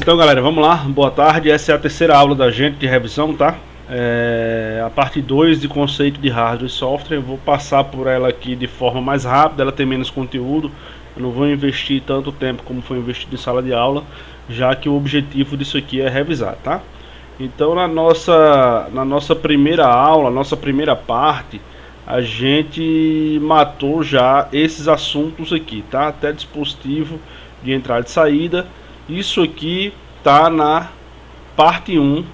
Então, galera, vamos lá. Boa tarde. Essa é a terceira aula da gente de revisão, tá? A parte 2 de conceito de hardware e software. Eu vou passar por ela aqui de forma mais rápida. Ela tem menos conteúdo. Eu não vou investir tanto tempo como foi investido em sala de aula, já que o objetivo disso aqui é revisar, tá? Então, na nossa primeira aula, nossa primeira parte, a gente matou já esses assuntos aqui, tá? Até dispositivo de entrada e saída. Isso aqui tá na parte 1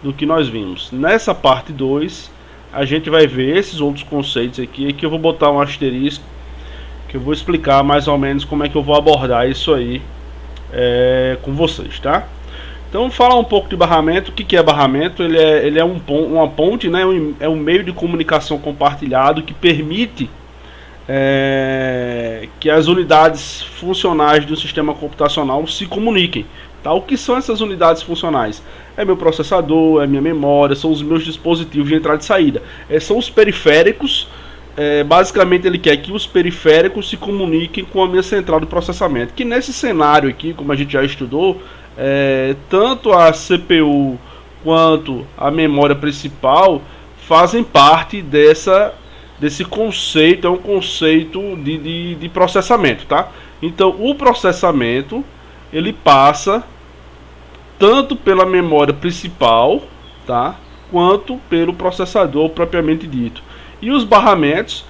do que nós vimos. Nessa parte 2, a gente vai ver esses outros conceitos aqui. Aqui eu vou botar um asterisco, que eu vou explicar mais ou menos como é que eu vou abordar isso aí com vocês, tá? Então, falar um pouco de barramento. O que é barramento? Ele é uma ponte, né? É um meio de comunicação compartilhado que permite que as unidades funcionais do sistema computacional se comuniquem, tá? O que são essas unidades funcionais? É meu processador, é minha memória, são os meus dispositivos de entrada e saída, são os periféricos. Basicamente ele quer que os periféricos se comuniquem com a minha central de processamento, que nesse cenário aqui, como a gente já estudou, tanto a CPU quanto a memória principal fazem parte desse conceito. É um conceito de processamento, tá? Então o processamento ele passa tanto pela memória principal, tá, quanto pelo processador propriamente dito. E os barramentos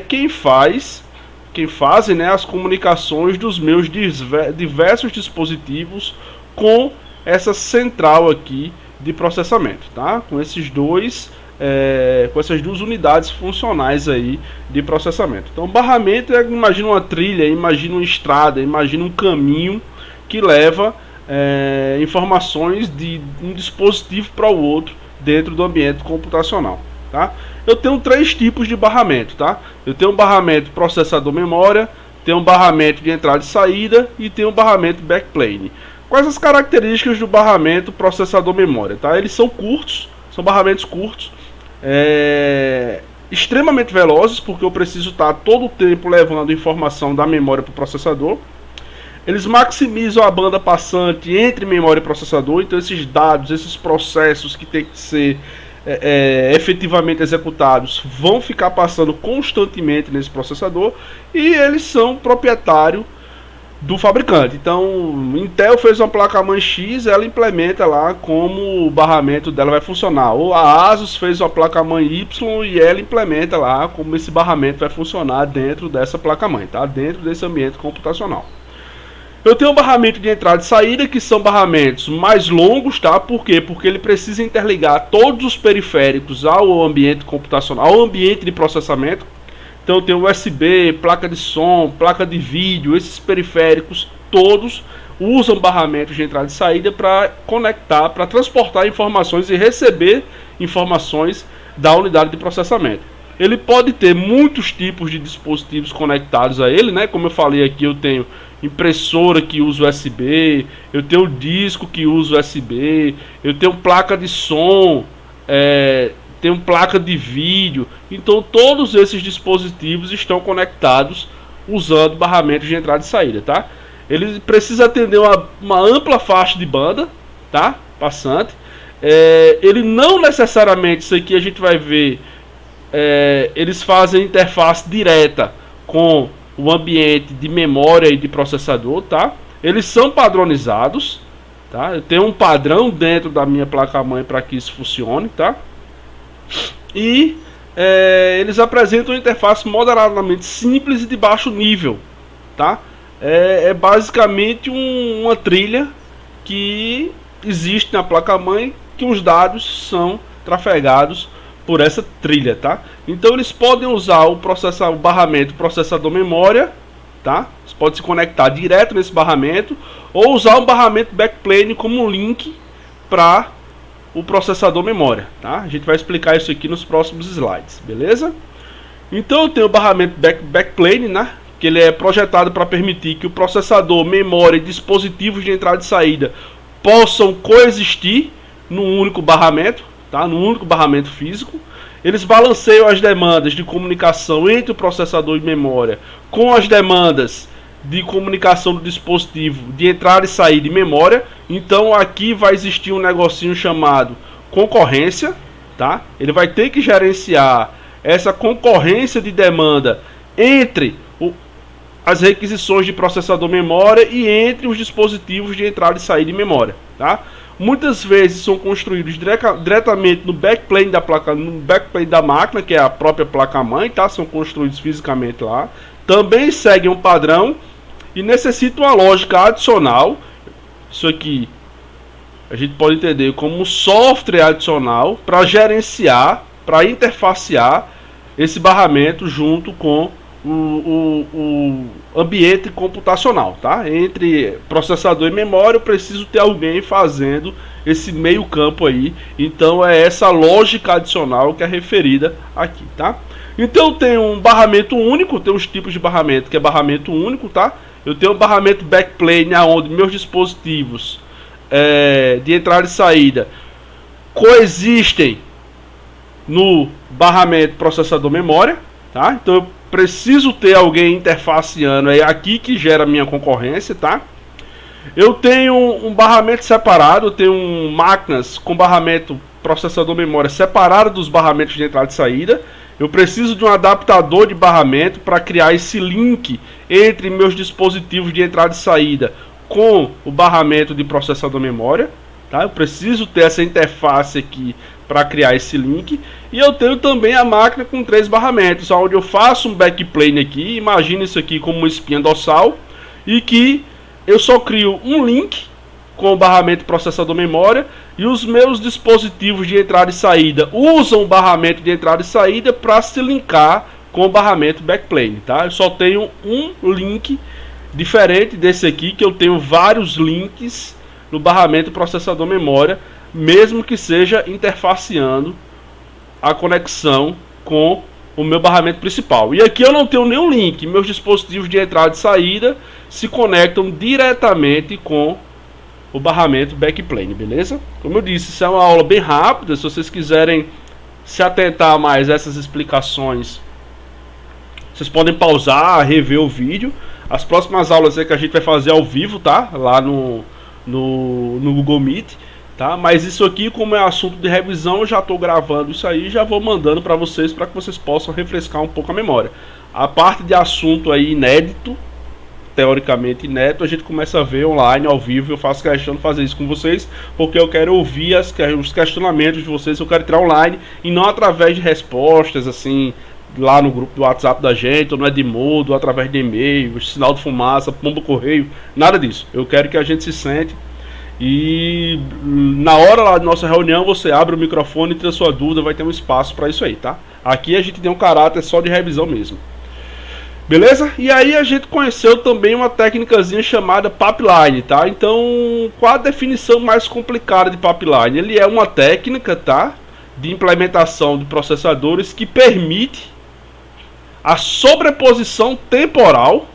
quem fazem, né, as comunicações dos meus diversos dispositivos com essa central aqui de processamento, tá? Com essas duas unidades funcionais aí de processamento. Então, barramento imagina uma trilha, imagina uma estrada, imagina um caminho que leva informações de um dispositivo para o outro dentro do ambiente computacional, tá? Eu tenho 3 tipos de barramento, tá? Eu tenho um barramento processador-memória, tenho um barramento de entrada e saída e tenho um barramento backplane. Quais as características do barramento processador-memória, tá? Eles são curtos, são barramentos curtos, extremamente velozes, porque eu preciso estar todo o tempo levando informação da memória para o processador. Eles maximizam a banda passante entre memória e processador, então esses dados, esses processos que tem que ser efetivamente executados vão ficar passando constantemente nesse processador, e eles são proprietários do fabricante. Então, Intel fez uma placa-mãe X, ela implementa lá como o barramento dela vai funcionar. Ou a Asus fez uma placa-mãe Y e ela implementa lá como esse barramento vai funcionar dentro dessa placa-mãe, tá? Dentro desse ambiente computacional. Eu tenho um barramento de entrada e saída, que são barramentos mais longos, tá? Por quê? Porque ele precisa interligar todos os periféricos ao ambiente computacional, ao ambiente de processamento. Então eu tenho USB, placa de som, placa de vídeo, esses periféricos todos usam barramentos de entrada e saída para conectar, para transportar informações e receber informações da unidade de processamento. Ele pode ter muitos tipos de dispositivos conectados a ele, né? Como eu falei aqui, eu tenho impressora que usa USB, eu tenho disco que usa USB, eu tenho placa de som, tenho placa de vídeo. Então todos esses dispositivos estão conectados usando barramentos de entrada e saída, tá? Ele precisa atender uma ampla faixa de banda, tá? Passante. Ele não necessariamente, isso aqui a gente vai ver, eles fazem interface direta com o ambiente de memória e de processador, tá? Eles são padronizados, tá? Eu tenho um padrão dentro da minha placa-mãe para que isso funcione, tá? E eles apresentam uma interface moderadamente simples e de baixo nível, tá? Basicamente uma trilha que existe na placa-mãe, que os dados são trafegados por essa trilha, tá? Então eles podem usar o barramento processador-memória, tá? Você pode se conectar direto nesse barramento, ou usar um barramento backplane como um link para o processador memória, tá? A gente vai explicar isso aqui nos próximos slides, beleza? Então eu tenho o barramento backplane, né? Que ele é projetado para permitir que o processador, memória e dispositivos de entrada e saída possam coexistir num único barramento, tá? Num único barramento físico. Eles balanceiam as demandas de comunicação entre o processador e memória com as demandas de comunicação do dispositivo de entrada e saída de memória. Então aqui vai existir um negocinho chamado concorrência, tá? Ele vai ter que gerenciar essa concorrência de demanda entre as requisições de processador memória e entre os dispositivos de entrada e saída de memória, tá? Muitas vezes são construídos diretamente no backplane da placa, no backplane da máquina, que é a própria placa-mãe, tá? São construídos fisicamente lá. Também seguem um padrão e necessitam uma lógica adicional. Isso aqui a gente pode entender como um software adicional para gerenciar, para interfacear esse barramento junto com o ambiente computacional, tá? Entre processador e memória, eu preciso ter alguém fazendo esse meio campo aí. Então é essa lógica adicional que é referida aqui, tá? Então eu tenho um barramento único, tem os tipos de barramento que é barramento único, tá? Eu tenho um barramento backplane, onde meus dispositivos de entrada e saída coexistem no barramento processador memória, tá? Então eu preciso ter alguém interfaceando, é aqui que gera minha concorrência, tá? Eu tenho um barramento separado, eu tenho máquinas com barramento processador memória separado dos barramentos de entrada e saída. Eu preciso de um adaptador de barramento para criar esse link entre meus dispositivos de entrada e saída com o barramento de processador memória, tá? Eu preciso ter essa interface aqui para criar esse link. E eu tenho também a máquina com 3 barramentos, onde eu faço um backplane aqui. Imagina isso aqui como uma espinha dorsal, e que eu só crio um link com o barramento processador memória, e os meus dispositivos de entrada e saída usam o barramento de entrada e saída para se linkar com o barramento backplane, tá? Eu só tenho um link diferente desse aqui, que eu tenho vários links no barramento processador memória, mesmo que seja interfaceando a conexão com o meu barramento principal. E aqui eu não tenho nenhum link, meus dispositivos de entrada e saída se conectam diretamente com o barramento backplane, beleza? Como eu disse, isso é uma aula bem rápida. Se vocês quiserem se atentar mais a essas explicações, vocês podem pausar, rever o vídeo. As próximas aulas é que a gente vai fazer ao vivo, tá? Lá no Google Meet, tá? Mas isso aqui, como é assunto de revisão, eu já estou gravando isso aí e já vou mandando para vocês que vocês possam refrescar um pouco a memória. A parte de assunto aí inédito, teoricamente inédito, a gente começa a ver online, ao vivo. Eu faço questão de fazer isso com vocês, porque eu quero ouvir os questionamentos de vocês, eu quero tirar online, e não através de respostas, assim, lá no grupo do WhatsApp da gente, ou no Edmodo, ou através de e-mail, sinal de fumaça, pombo correio, nada disso. Eu quero que a gente se sente e na hora lá da nossa reunião você abre o microfone e tira sua dúvida, vai ter um espaço para isso aí, tá? Aqui a gente tem um caráter só de revisão mesmo. Beleza? E aí a gente conheceu também uma técnicazinha chamada pipeline, tá? Então, qual a definição mais complicada de pipeline? Ele é uma técnica, tá, de implementação de processadores que permite a sobreposição temporal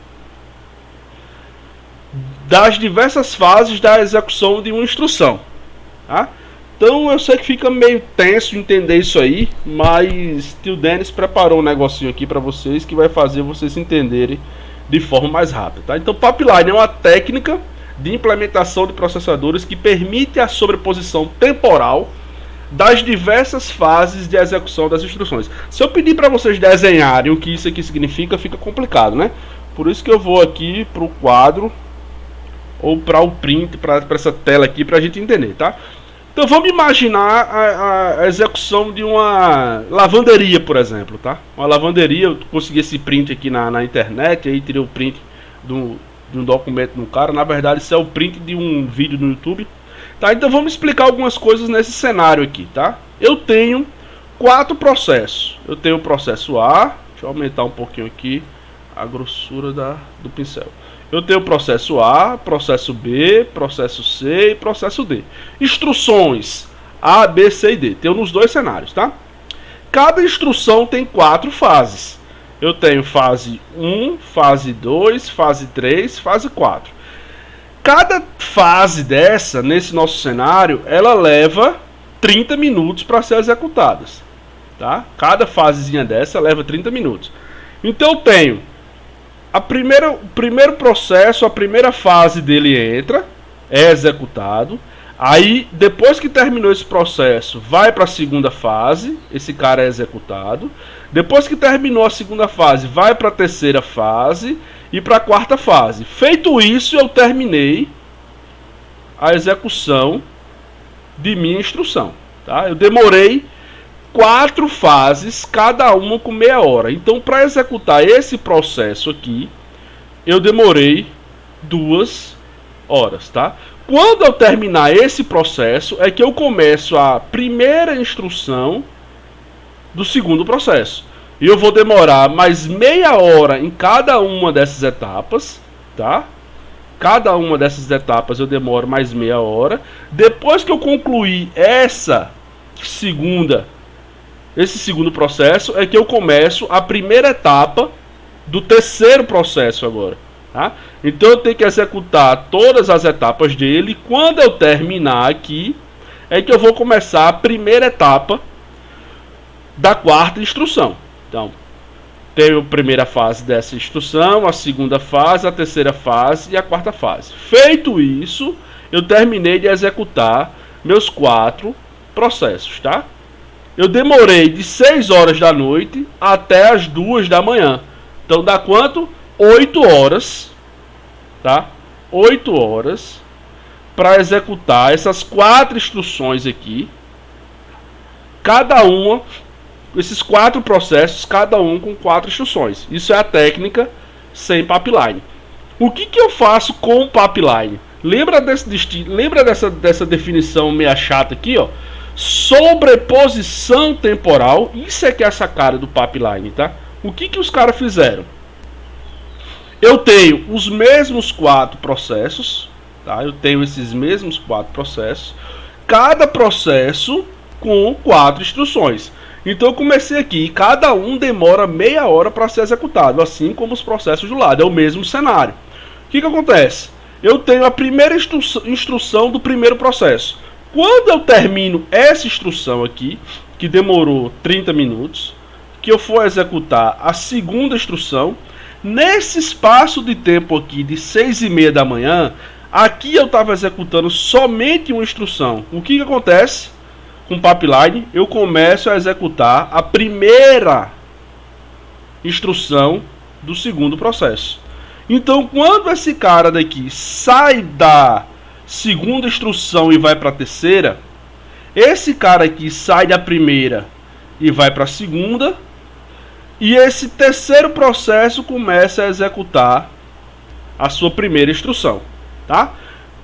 das diversas fases da execução de uma instrução, tá? Então eu sei que fica meio tenso entender isso aí, mas Tio Denis preparou um negocinho aqui para vocês que vai fazer vocês entenderem de forma mais rápida, tá? Então pipeline é uma técnica de implementação de processadores que permite a sobreposição temporal das diversas fases de execução das instruções. Se eu pedir para vocês desenharem o que isso aqui significa, fica complicado, né? Por isso que eu vou aqui para o quadro ou para o print, para essa tela aqui, para a gente entender, tá? Então vamos imaginar a execução de uma lavanderia, por exemplo, tá? Uma lavanderia, eu consegui esse print aqui na internet, aí tirei o print de um documento no cara. Na verdade isso é o print de um vídeo no YouTube, tá? Então vamos explicar algumas coisas nesse cenário aqui, tá? Eu tenho 4 processos. Eu tenho o processo A, deixa eu aumentar um pouquinho aqui a grossura do pincel. Eu tenho o processo A, processo B, processo C e processo D. Instruções A, B, C e D. Tenho nos dois cenários, tá? Cada instrução tem 4 fases. Eu tenho fase 1, fase 2, fase 3, fase 4. Cada fase dessa, nesse nosso cenário, ela leva 30 minutos para ser executadas, tá? Cada fasezinha dessa leva 30 minutos. Então eu tenho O primeiro processo, a primeira fase dele entra, é executado. Aí, depois que terminou esse processo, vai para a segunda fase, esse cara é executado. Depois que terminou a segunda fase, vai para a terceira fase e para a quarta fase. Feito isso, eu terminei a execução de minha instrução. Tá? Eu demorei 4 fases, cada uma com meia hora. Então, para executar esse processo aqui, eu demorei 2 horas, tá? Quando eu terminar esse processo, é que eu começo a primeira instrução do segundo processo. E eu vou demorar mais meia hora em cada uma dessas etapas, tá? Cada uma dessas etapas eu demoro mais meia hora. Depois que eu concluir esse segundo processo, é que eu começo a primeira etapa do terceiro processo agora. Tá? Então eu tenho que executar todas as etapas dele. Quando eu terminar aqui, é que eu vou começar a primeira etapa da quarta instrução. Então, tenho a primeira fase dessa instrução, a segunda fase, a terceira fase e a quarta fase. Feito isso, eu terminei de executar meus 4 processos, tá? Eu demorei de 6 horas da noite até as 2 da manhã. Então dá quanto? 8 horas, tá? 8 horas para executar essas 4 instruções aqui. Cada uma, esses 4 processos, cada um com 4 instruções. Isso é a técnica sem pipeline. O que eu faço com o pipeline? Lembra dessa definição meia chata aqui, ó? Sobreposição temporal. Isso é que é essa cara do pipeline, tá? O que os caras fizeram? Eu tenho os mesmos 4 processos, tá? Eu tenho esses mesmos 4 processos, cada processo com 4 instruções. Então eu comecei aqui, cada um demora meia hora para ser executado, assim como os processos do lado, é o mesmo cenário. O que acontece? Eu tenho a primeira instrução do primeiro processo. Quando eu termino essa instrução aqui, que demorou 30 minutos, que eu for executar a segunda instrução, nesse espaço de tempo aqui de 6h30 da manhã, aqui eu estava executando somente uma instrução. O que acontece com o pipeline? Eu começo a executar a primeira instrução do segundo processo. Então, quando esse cara daqui sai da segunda instrução e vai para a terceira, esse cara aqui sai da primeira e vai para a segunda, e esse terceiro processo começa a executar a sua primeira instrução, tá?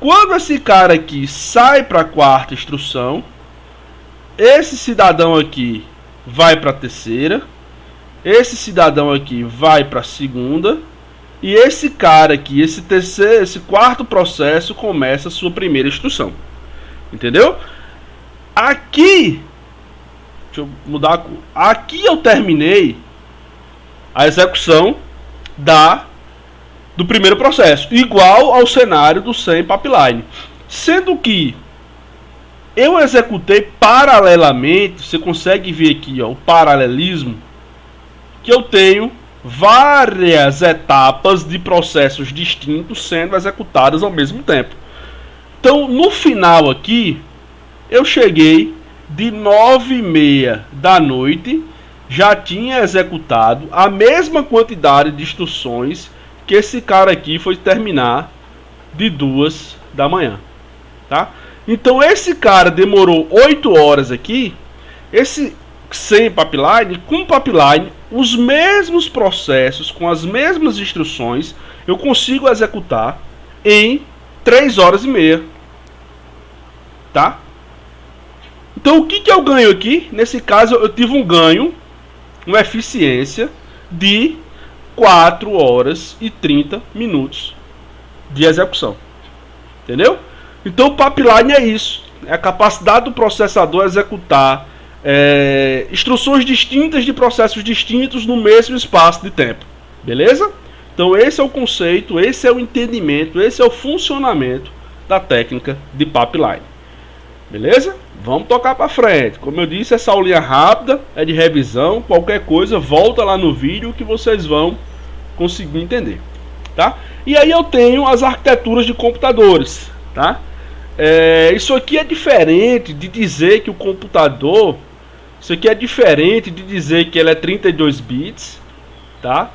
Quando esse cara aqui sai para a quarta instrução, esse cidadão aqui vai para a terceira, esse cidadão aqui vai para a segunda, e esse cara aqui, esse quarto processo começa a sua primeira instrução. Entendeu? Aqui, deixa eu mudar a cor. Aqui eu terminei a execução do primeiro processo, igual ao cenário do sem pipeline. Sendo que eu executei paralelamente, você consegue ver aqui, ó, o paralelismo, que eu tenho várias etapas de processos distintos sendo executadas ao mesmo tempo. Então, no final aqui, eu cheguei de 9h30 da noite, já tinha executado a mesma quantidade de instruções que esse cara aqui foi terminar de 2 da manhã, tá? Então, esse cara demorou 8 horas aqui, esse sem pipeline, com pipeline, os mesmos processos, com as mesmas instruções, eu consigo executar em 3h30, tá? Então o que eu ganho aqui? Nesse caso eu tive um ganho, uma eficiência de 4 horas e 30 minutos de execução, entendeu? Então o pipeline é isso, é a capacidade do processador executar instruções distintas de processos distintos no mesmo espaço de tempo, beleza? Então esse é o conceito, esse é o entendimento, esse é o funcionamento da técnica de pipeline, beleza? Vamos tocar para frente. Como eu disse, essa aulinha rápida é de revisão, qualquer coisa volta lá no vídeo que vocês vão conseguiu entender, tá? E aí eu tenho as arquiteturas de computadores, tá? Isso aqui é diferente de dizer que o computador, isso aqui é diferente de dizer que ele é 32 bits, tá?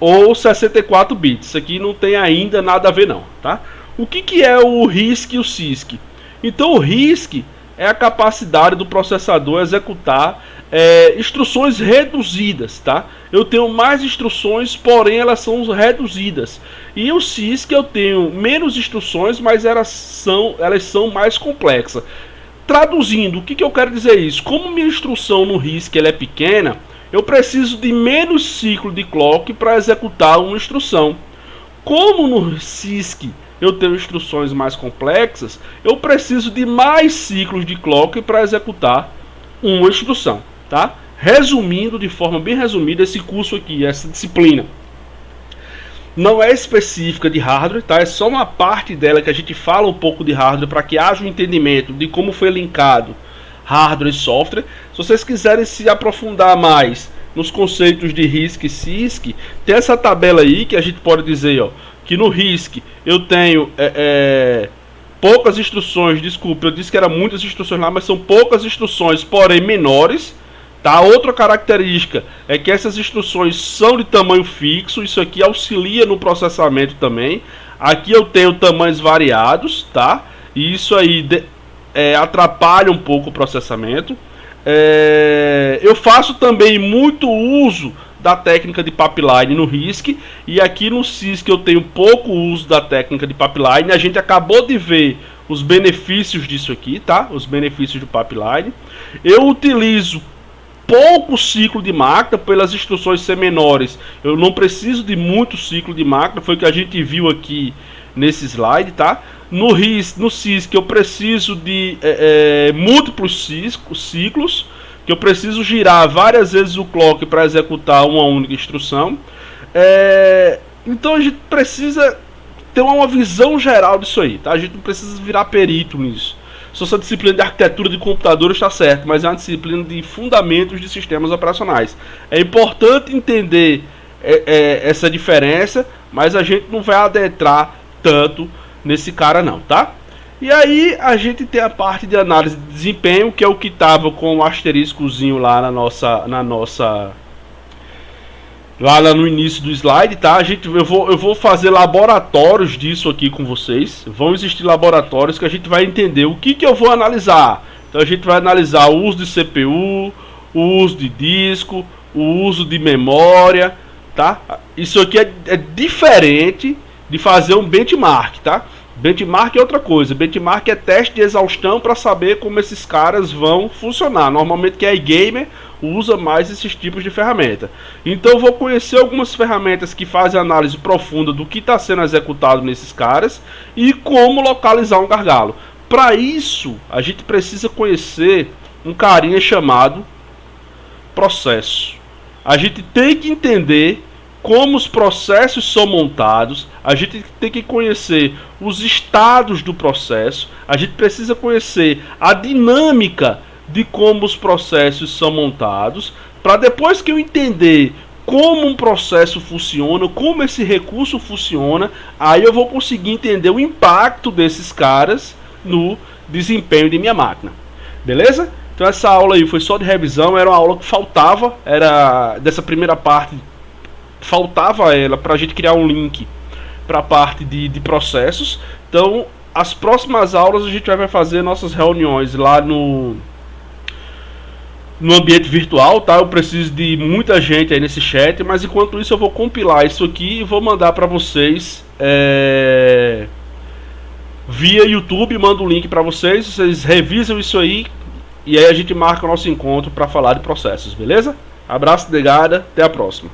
Ou 64 bits. Isso aqui não tem ainda nada a ver não, tá? O que é o RISC e o CISC? Então o RISC é a capacidade do processador executar instruções reduzidas, tá? Eu tenho mais instruções, porém elas são reduzidas. E o CISC eu tenho menos instruções, mas elas são mais complexas. Traduzindo, o que eu quero dizer isso? Como minha instrução no RISC ela é pequena, eu preciso de menos ciclo de clock para executar uma instrução. Como no CISC eu tenho instruções mais complexas, eu preciso de mais ciclos de clock para executar uma instrução, tá? Resumindo, de forma bem resumida, esse curso aqui, essa disciplina não é específica de hardware, tá? É só uma parte dela que a gente fala um pouco de hardware para que haja um entendimento de como foi linkado hardware e software. Se vocês quiserem se aprofundar mais nos conceitos de RISC e CISC, tem essa tabela aí que a gente pode dizer, ó, que no RISC eu tenho poucas instruções, desculpa, eu disse que eram muitas instruções lá, mas são poucas instruções, porém menores, tá? Outra característica é que essas instruções são de tamanho fixo, isso aqui auxilia no processamento também. Aqui eu tenho tamanhos variados, tá? E isso aí atrapalha um pouco o processamento. Eu faço também muito uso da técnica de pipeline no RISC, e aqui no CISC eu tenho pouco uso da técnica de pipeline. A gente acabou de ver os benefícios disso aqui, tá? Os benefícios do pipeline. Eu utilizo pouco ciclo de máquina, pelas instruções ser menores. Eu não preciso de muito ciclo de máquina, foi o que a gente viu aqui nesse slide, tá? No RISC, no CISC eu preciso de múltiplos ciclos, que eu preciso girar várias vezes o clock para executar uma única instrução. Então a gente precisa ter uma visão geral disso aí, tá? A gente não precisa virar perito nisso. Se essa disciplina de arquitetura de computadores está certo, mas é uma disciplina de fundamentos de sistemas operacionais. É importante entender essa diferença, mas a gente não vai adentrar tanto nesse cara não, tá? E aí a gente tem a parte de análise de desempenho, que é o que estava com o asteriscozinho lá lá no início do slide, tá? Eu vou fazer laboratórios disso aqui com vocês. Vão existir laboratórios que a gente vai entender o que eu vou analisar. Então a gente vai analisar o uso de CPU, o uso de disco, o uso de memória, tá? Isso aqui é diferente de fazer um benchmark, tá? Benchmark é outra coisa. Benchmark é teste de exaustão para saber como esses caras vão funcionar. Normalmente quem é gamer usa mais esses tipos de ferramenta. Então eu vou conhecer algumas ferramentas que fazem análise profunda do que está sendo executado nesses caras e como localizar um gargalo. Para isso a gente precisa conhecer um carinha chamado processo. A gente tem que entender como os processos são montados, a gente tem que conhecer os estados do processo, a gente precisa conhecer a dinâmica de como os processos são montados, para depois que eu entender como um processo funciona, como esse recurso funciona, aí eu vou conseguir entender o impacto desses caras no desempenho de minha máquina. Beleza? Então essa aula aí foi só de revisão, era uma aula que faltava, era dessa primeira parte. Faltava ela para a gente criar um link para a parte de processos. Então, as próximas aulas a gente vai fazer nossas reuniões lá no ambiente virtual, tá? Eu preciso de muita gente aí nesse chat, mas enquanto isso eu vou compilar isso aqui e vou mandar para vocês via YouTube, mando um link para vocês, vocês revisam isso aí e aí a gente marca o nosso encontro para falar de processos, beleza? Abraço, negada, até a próxima.